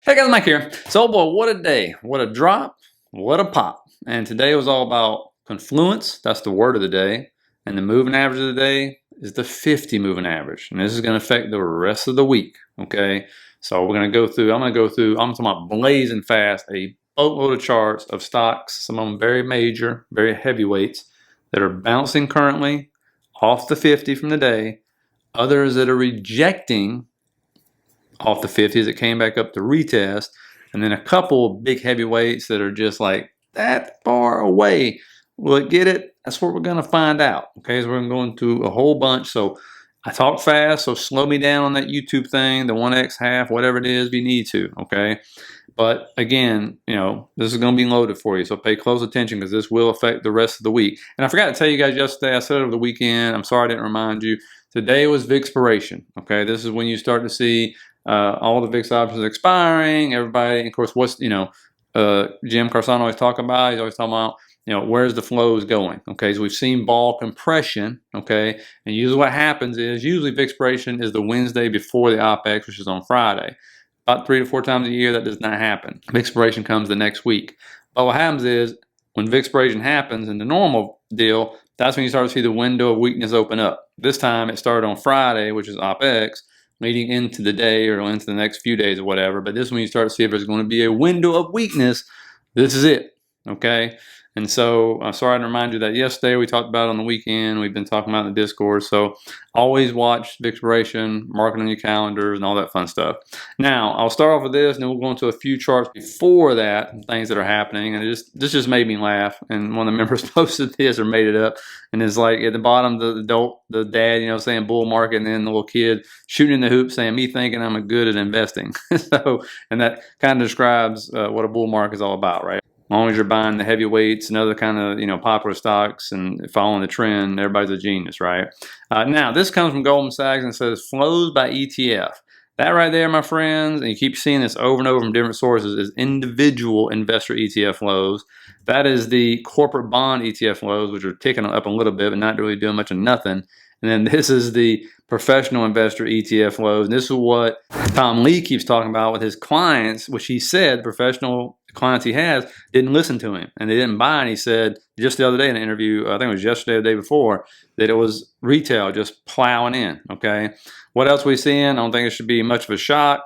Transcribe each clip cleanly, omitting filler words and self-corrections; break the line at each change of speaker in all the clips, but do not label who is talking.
Hey guys, Mike here. So boy, what a day, what a drop, what a pop. And today was all about confluence. That's the word of the day. And the moving average of the day is the 50 moving average. And this is going to affect the rest of the week. Okay. So we're going to go through, I'm talking about blazing fast, a boatload of charts of stocks, some of them very major, very heavyweights that are bouncing currently off the 50 from the day. Others that are rejecting off the 50s. It came back up to retest, and then a couple big heavyweights that are just like that far away. Will it get it? That's what we're going to find out. Okay, so we're going to go into a whole bunch. So I talk fast, so slow me down on that YouTube thing, the 1x half, whatever it is, if you need to. Okay, but again, this is going to be loaded for you, so pay close attention because this will affect the rest of the week. And I forgot to tell you guys yesterday, I said it over the weekend. I'm sorry I didn't remind you. Today was expiration. Okay, this is when you start to see all the VIX options expiring. Everybody, of course, Jim Carsano always talking about. He's always talking about, where's the flows going? Okay, so we've seen vol compression. Okay, and usually what happens is expiration is the Wednesday before the OPEX, which is on Friday. About 3 to 4 times a year, that does not happen. Expiration comes the next week. But what happens is when expiration happens in the normal deal, that's when you start to see the window of weakness open up. This time it started on Friday, which is OPEX, leading into the day or into the next few days or whatever. But this is when you start to see if there's going to be a window of weakness. This is it. Okay. And so I'm sorry to remind you that yesterday we talked about it on the weekend. We've been talking about it in the Discord. So always watch expiration, mark it on your calendars, and all that fun stuff. Now, I'll start off with this, and then we'll go into a few charts before that, things that are happening. And this just made me laugh. And one of the members posted this or made it up. And it's like at the bottom, the dad, saying bull market, and then the little kid shooting in the hoop saying, me thinking I'm good at investing. And that kind of describes what a bull market is all about, right? As long as you're buying the heavyweights and other kind of, popular stocks and following the trend, everybody's a genius, right? Now, this comes from Goldman Sachs and says flows by ETF. That right there, my friends, and you keep seeing this over and over from different sources, is individual investor ETF flows. That is the corporate bond ETF flows, which are ticking up a little bit, but not really doing much of nothing. And then this is the professional investor ETF flows. And this is what Tom Lee keeps talking about with his clients, which he said professional clients he has didn't listen to him and they didn't buy. And he said just the other day in an interview, I think it was yesterday or the day before, that it was retail just plowing in. Okay. What else we seeing? I don't think it should be much of a shock.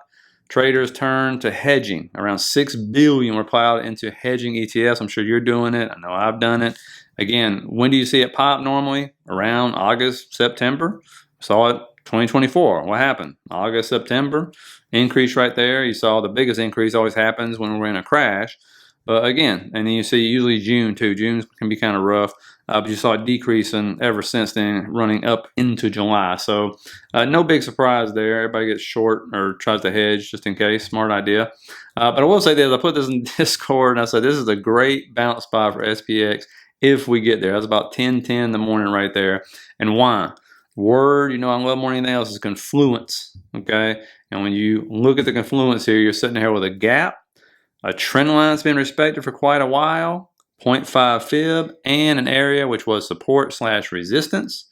Traders turn to hedging. Around $6 billion were plowed into hedging ETFs. I'm sure you're doing it. I know I've done it. Again, when do you see it pop normally? Around August, September. Saw it 2024. What happened? August, September. Increase right there. You saw the biggest increase always happens when we're in a crash. But again, and then you see usually June too. June can be kind of rough. But you saw it decreasing ever since then, running up into July. So no big surprise there. Everybody gets short or tries to hedge just in case. Smart idea. But I will say this. I put this in Discord and I said this is a great bounce spot for SPX if we get there. That's about 10:10 in the morning right there. And why? Word, I love more than anything else, is confluence. Okay. And when you look at the confluence here, you're sitting here with a gap. A trend line's been respected for quite a while, 0.5 fib, and an area which was support/resistance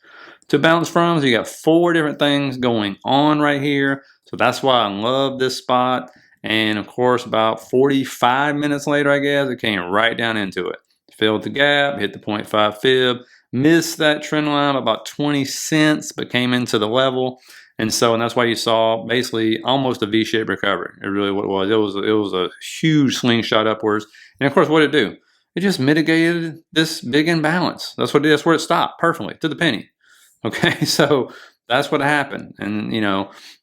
to bounce from. So you got 4 different things going on right here. So that's why I love this spot. And of course, about 45 minutes later, I guess, it came right down into it. Filled the gap, hit the 0.5 fib, missed that trend line about 20 cents, but came into the level. And that's why you saw basically almost a V-shaped recovery. It really what it was. It was a huge slingshot upwards. And of course, what did it do? It just mitigated this big imbalance. That's what it is, where it stopped perfectly to the penny. Okay, so that's what happened. And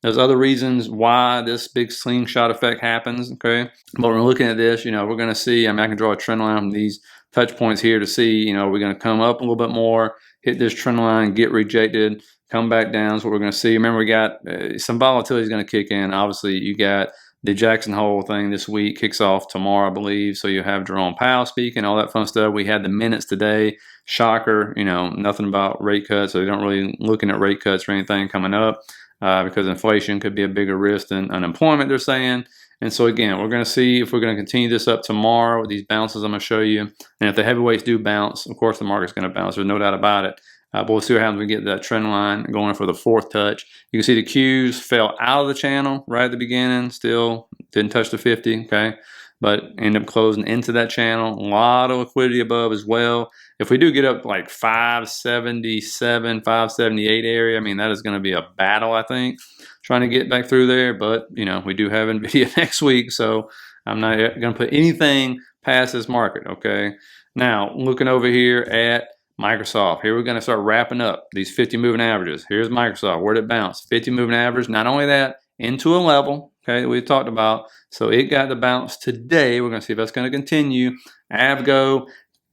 there's other reasons why this big slingshot effect happens. Okay, but when we're looking at this, we're going to see. I can draw a trend line from these touch points here to see. We're going to come up a little bit more, hit this trend line, get rejected, come back down. So what we're going to see. Remember, we got some volatility is going to kick in. Obviously, you got the Jackson Hole thing this week, kicks off tomorrow, I believe. So you have Jerome Powell speaking, all that fun stuff. We had the minutes today. Shocker, nothing about rate cuts. So we don't really looking at rate cuts or anything coming up because inflation could be a bigger risk than unemployment, they're saying. And so again, we're going to see if we're going to continue this up tomorrow with these bounces I'm going to show you. And if the heavyweights do bounce, of course the market's going to bounce. There's no doubt about it. But we'll see what happens when we get that trend line going for the fourth touch. You can see the Qs fell out of the channel right at the beginning, still didn't touch the 50, okay? But end up closing into that channel. A lot of liquidity above as well. If we do get up like 577, 578 area, I mean, that is going to be a battle, I think, trying to get back through there. But, you know, we do have Nvidia next week, so I'm not going to put anything past this market, okay? Now, looking over here at Microsoft. Here we're going to start wrapping up these 50 moving averages. Here's Microsoft. Where did it bounce? 50 moving average. Not only that, into a level, okay, that we talked about. So it got the bounce today. We're going to see if that's going to continue. AVGO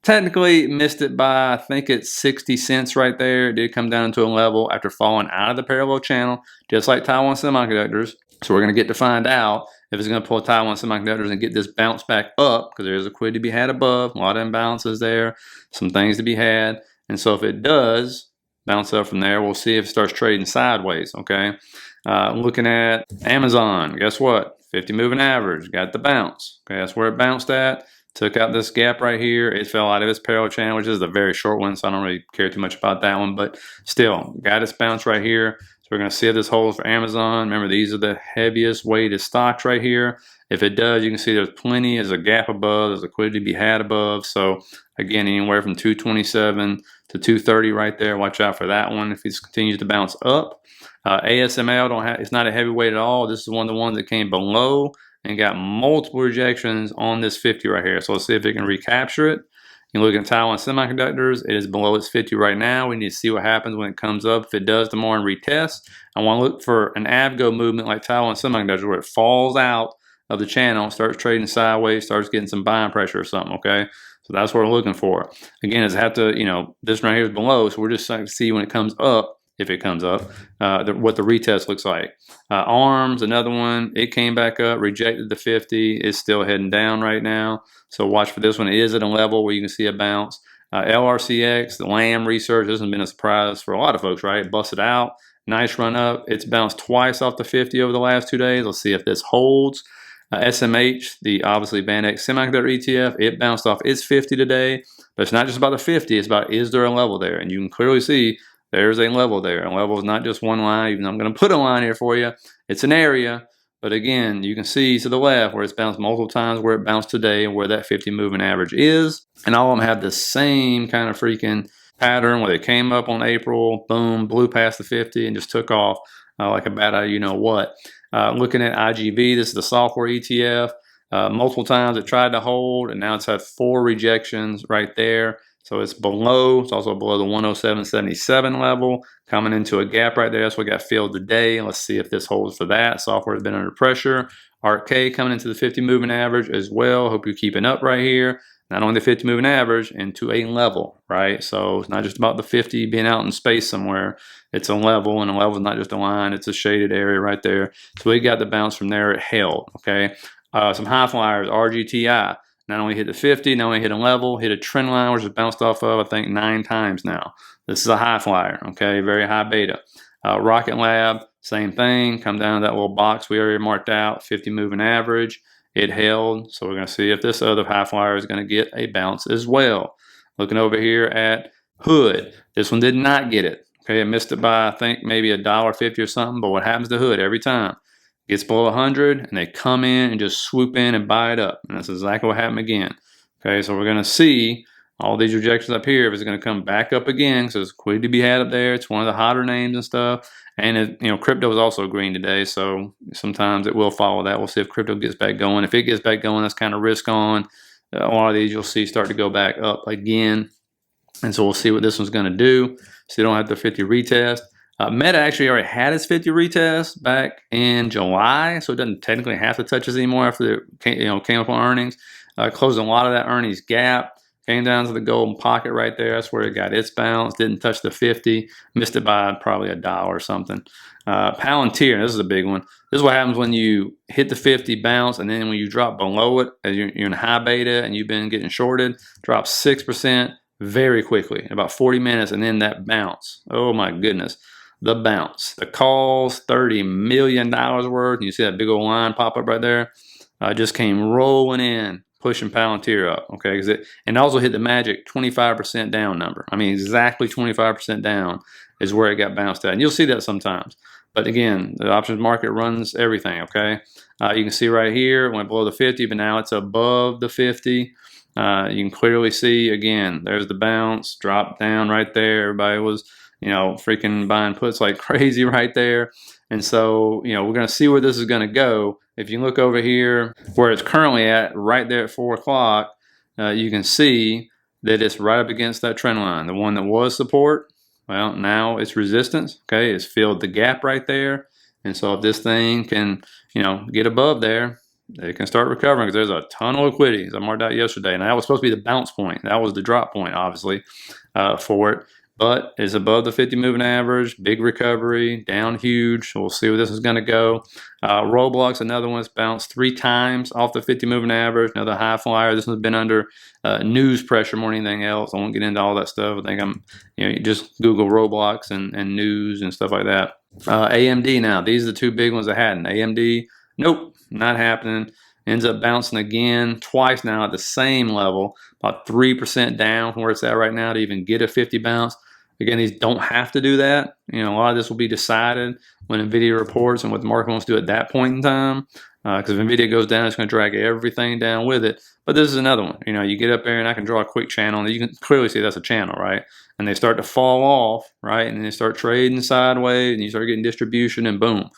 technically missed it by, I think it's 60 cents right there. It did come down into a level after falling out of the parallel channel, just like Taiwan Semiconductors. So we're going to get to find out if it's going to pull Taiwan Semiconductors and get this bounce back up, because there's liquidity to be had above, a lot of imbalances there, some things to be had. And so if it does bounce up from there, we'll see if it starts trading sideways, okay? Looking at Amazon, guess what? 50 moving average, got the bounce. Okay, that's where it bounced at. Took out this gap right here. It fell out of its parallel channel, which is the very short one, so I don't really care too much about that one. But still, got its bounce right here. So we're going to see if this holds for Amazon. Remember, these are the heaviest weighted stocks right here. If it does, you can see there's plenty. There's a gap above. There's liquidity to be had above. So again, anywhere from 227 to 230 right there. Watch out for that one if it continues to bounce up. ASML it's not a heavyweight at all. This is one of the ones that came below and got multiple rejections on this 50 right here. So let's see if it can recapture it. You look at Taiwan Semiconductors, it is below its 50 right now. We need to see what happens when it comes up. If it does tomorrow and retest, I want to look for an AVGO movement like Taiwan Semiconductors where it falls out of the channel, starts trading sideways, starts getting some buying pressure or something, okay? So that's what we're looking for. Again, it's have to, you know, this right here is below, so we're just trying to see when it comes up, if it comes up, what the retest looks like. ARMS, another one, it came back up, rejected the 50, it's still heading down right now. So watch for this one. It is at a level where you can see a bounce. LRCX, the LAM research, this has been a surprise for a lot of folks, right? It busted out, nice run up. It's bounced twice off the 50 over the last 2 days. Let's see if this holds. SMH, the obviously Bandex Semiconductor ETF, it bounced off its 50 today. But it's not just about the 50, it's about is there a level there? And you can clearly see there's a level there. A level is not just one line, even though I'm going to put a line here for you. It's an area. But again, you can see to the left where it's bounced multiple times, where it bounced today, and where that 50 moving average is. And all of them have the same kind of freaking pattern where they came up on April, boom, blew past the 50 and just took off like a bat you know what. Looking at IGV, this is the software ETF. Multiple times it tried to hold, and now it's had 4 rejections right there. So it's below, it's also below the 107.77 level, coming into a gap right there. That's what got filled today. Let's see if this holds for that. Software has been under pressure. ARK coming into the 50 moving average as well. Hope you're keeping up right here. Not only the 50 moving average, into a level, right? So it's not just about the 50 being out in space somewhere. It's a level, and a level is not just a line. It's a shaded area right there. So we got the bounce from there. It held, okay? Some high flyers, RGTI. Not only hit the 50, not only hit a level, hit a trend line, which is bounced off of, I think, 9 times now. This is a high flyer, okay? Very high beta. Rocket Lab, same thing. Come down to that little box we already marked out, 50 moving average. It held, so we're going to see if this other high flyer is going to get a bounce as well. Looking over here at Hood. This one did not get it. Okay, it missed it by, I think, maybe $1.50 or something, but what happens to Hood every time? Gets below 100, and they come in and just swoop in and buy it up. And that's exactly what happened again. Okay, so we're going to see all these rejections up here. If it's going to come back up again, so there's liquidity to be had up there. It's one of the hotter names and stuff. And it, you know, crypto is also green today, so sometimes it will follow that. We'll see if crypto gets back going. If it gets back going, that's kind of risk on. A lot of these you'll see start to go back up again. And so we'll see what this one's going to do. So you don't have the 50 retest. Meta actually already had its 50 retest back in July, so it doesn't technically have to touch us anymore after it came up on earnings. Closed a lot of that earnings gap, came down to the golden pocket right there. That's where it got its bounce. Didn't touch the 50, missed it by probably $1 or something. Palantir, this is a big one. This is what happens when you hit the 50 bounce, and then when you drop below it, as you're in high beta and you've been getting shorted, drops 6% very quickly, in about 40 minutes, and then that bounce. Oh my goodness. The bounce, the calls, $30 million worth. And you see that big old line pop up right there. Just came rolling in, pushing Palantir up, okay? Because it also hit the magic 25% down number. I mean, exactly 25% down is where it got bounced at. And you'll see that sometimes. But again, the options market runs everything, okay? You can see right here, it went below the 50, but now it's above the 50. You can clearly see, again, there's the bounce, drop down right there. Everybody was, you know, freaking buying puts like crazy right there. And so, you know, we're going to see where this is going to go. If you look over here where it's currently at, right there at 4 o'clock, you can see that it's right up against that trend line. The one that was support, well, now it's resistance. Okay, it's filled the gap right there. And so if this thing can, you know, get above there, it can start recovering because there's a ton of liquidity, as I marked out yesterday. And that was supposed to be the bounce point. That was the drop point, obviously, for it. But it's above the 50 moving average, big recovery, down huge. So we'll see where this is going to go. Roblox, another one that's bounced 3 times off the 50 moving average, another high flyer. This one's been under news pressure more than anything else. I won't get into all that stuff. I think you know, you just Google Roblox and news and stuff like that. AMD now, these are the 2 big ones that hadn't. AMD, nope, not happening. Ends up bouncing again twice now at the same level, about 3% down from where it's at right now to even get a 50 bounce. Again, these don't have to do that. You know, a lot of this will be decided when Nvidia reports and what the market wants to do at that point in time. Because if Nvidia goes down, it's going to drag everything down with it. But this is another one. You know, you get up there and I can draw a quick channel, and you can clearly see that's a channel, right? And they start to fall off, right? And then they start trading sideways, and you start getting distribution, and boom.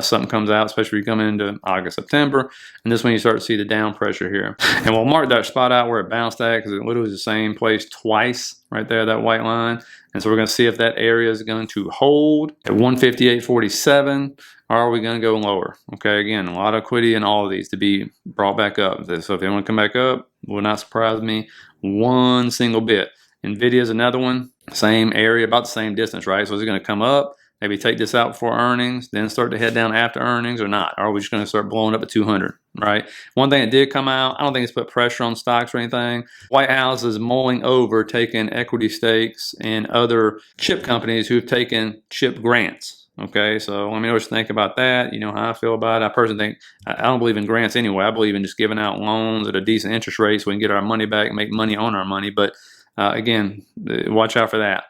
Something comes out, especially coming into August, September, and this is when you start to see the down pressure here. And we'll mark that spot out where it bounced at because it literally is the same place twice right there, that white line. And so we're going to see if that area is going to hold at 158.47, or are we going to go lower? Okay, again, a lot of liquidity in all of these to be brought back up. So if they want to come back up, will not surprise me one single bit. Nvidia is another one, same area, about the same distance, right? So is it going to come up? Maybe take this out before earnings, then start to head down after earnings, or not? Or are we just going to start blowing up at 200, right? One thing that did come out, I don't think it's put pressure on stocks or anything. White House is mulling over taking equity stakes in other chip companies who've taken chip grants. Okay, so let me know what you think about that. You know how I feel about it. I personally think, I don't believe in grants anyway. I believe in just giving out loans at a decent interest rate so we can get our money back and make money on our money. But again, watch out for that.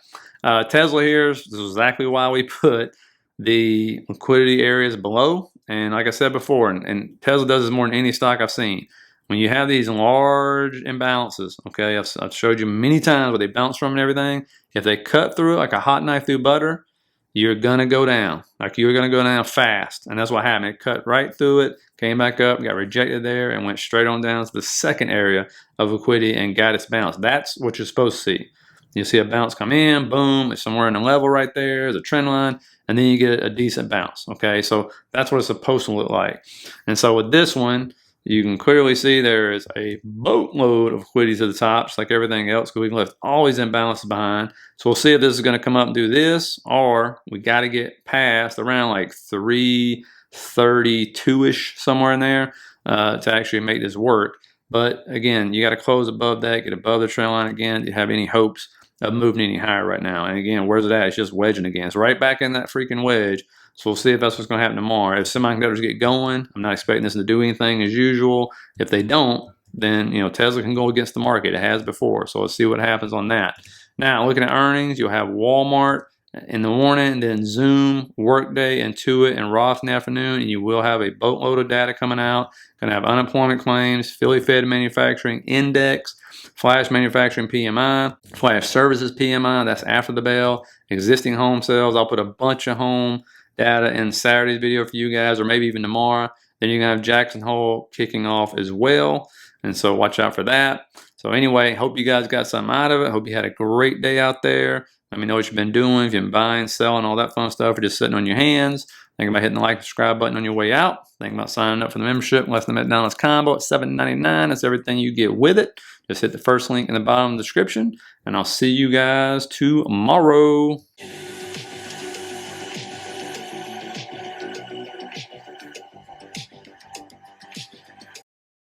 Tesla here, this is exactly why we put the liquidity areas below. And like I said before, and Tesla does this more than any stock I've seen. When you have these large imbalances, okay, I've showed you many times where they bounce from and everything. If they cut through it like a hot knife through butter, you're going to go down. Like you're going to go down fast. And that's what happened. It cut right through it, came back up, got rejected there, and went straight on down to the second area of liquidity and got its bounce. That's what you're supposed to see. You see a bounce come in, boom, it's somewhere in the level right there, there's a trend line, and then you get a decent bounce, okay? So that's what it's supposed to look like. And so with this one, you can clearly see there is a boatload of liquidity to the top, just like everything else, because we've left all these imbalances behind. So we'll see if this is going to come up and do this, or we got to get past around like 332-ish, somewhere in there, to actually make this work. But again, you got to close above that, get above the trend line again. Do you have any hopes of moving any higher right now? And again, where's it at? It's just wedging again. It's right back in that freaking wedge. So we'll see if that's what's going to happen tomorrow. If semiconductors get going, I'm not expecting this to do anything as usual. If they don't, then you know Tesla can go against the market. It has before. So let's see what happens on that. Now, looking at earnings, you'll have Walmart in the morning, then Zoom, Workday, Intuit, and Roth in the afternoon, and you will have a boatload of data coming out. Going to have unemployment claims, Philly Fed manufacturing index, flash manufacturing PMI, flash services PMI, that's after the bell, existing home sales. I'll put a bunch of home data in Saturday's video for you guys, or maybe even tomorrow. Then you're going to have Jackson Hole kicking off as well, and so watch out for that. So anyway, hope you guys got something out of it. Hope you had a great day out there. Let me know what you've been doing, if you've been buying, selling, all that fun stuff, or just sitting on your hands. Think about hitting the like and subscribe button on your way out. Think about signing up for the membership, less than McDonald's combo at $7.99. That's everything you get with it. Just hit the first link in the bottom of the description, and I'll see you guys tomorrow.